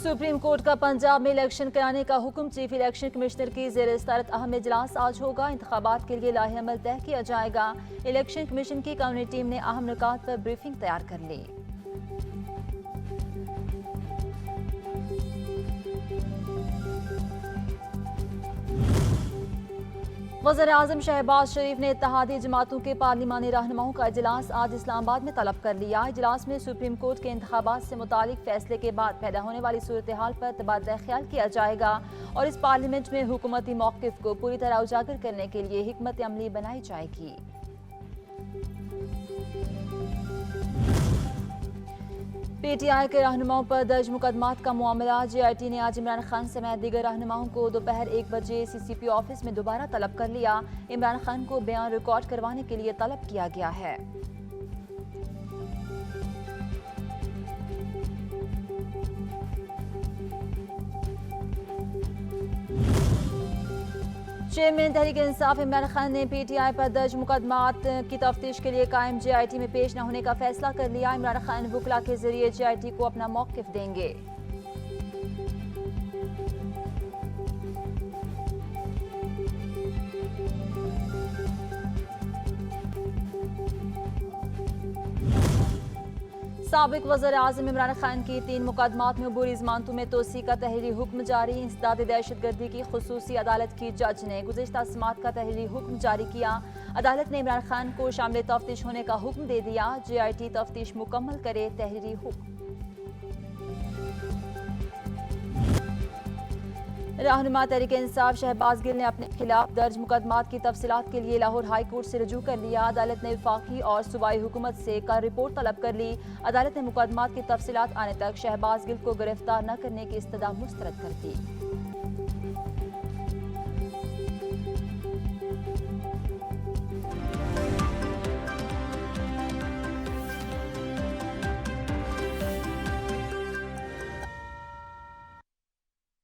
Supreme court का पंजाब में election कराने का हुक्म। चीफ इलेक्शन कमिश्नर की ज़ेर सदारत अहम इजलास आज होगा। इंतखाबात के लिए लाहे अमल तय किया जाएगा। इलेक्शन कमीशन की कानूनी टीम ने अहम नुकात पर ब्रीफिंग तैयार कर ली। वज़ीर-ए-आज़म शहबाज शरीफ ने इत्तेहादी जमातों के पार्लिमानी रहनुमाओं का इजलास आज इस्लामाबाद में तलब कर लिया। इजलास में सुप्रीम कोर्ट के इंतखाबात से मुतालिक फैसले के बाद पैदा होने वाली सूरत हाल पर तबादला ख्याल किया जाएगा और इस पार्लियामेंट में हुकूमती मौक़िफ़ को पूरी तरह उजागर करने के लिए हिकमत अमली बनाई जाएगी। पीटीआई के रहनुमाओं पर दर्ज मुकदमात का मामला। जेआईटी ने आज इमरान खान समेत दीगर रहनुमाओं को दोपहर 1 बजे सीसीपी ऑफिस में दोबारा तलब कर लिया। इमरान खान को बयान रिकॉर्ड करवाने के लिए तलब किया गया है। चेयरमैन तहरीक इंसाफ इमरान खान ने पीटीआई पर दर्ज मुकदमात की तफ्तीश के लिए कायम जेआईटी में पेश न होने का फैसला कर लिया। इमरान खान वुकला के जरिए जेआईटी को अपना मौक़िफ़ देंगे। साबिक वज़ीर-ए-आज़म इमरान खान की 3 मुकदमात में अबूरी ज़मानतों में तोसी का तहरीरी हुक्म जारी। इंसदाद दहशतगर्दी की खुसूसी अदालत की जज ने गुज़िश्ता समात का तहरीरी हुक्म जारी किया। अदालत ने इमरान खान को शामिल तफ्तीश होने का हुक्म दे दिया। जेआईटी तफ्तीश मुकम्मल करे, तहरीरी हुक्म। रहनुमा तहरीक इंसाफ शहबाज गिल ने अपने खिलाफ दर्ज मुकदमात की तफसीलात के लिए लाहौर हाई कोर्ट से रजू कर लिया। अदालत ने वफाकी और सूबाई हुकूमत से कल रिपोर्ट तलब कर ली। अदालत ने मुकदमात की तफसीलात आने तक शहबाज गिल को गिरफ्तार न करने की इस्तदा मुस्तरद कर दी।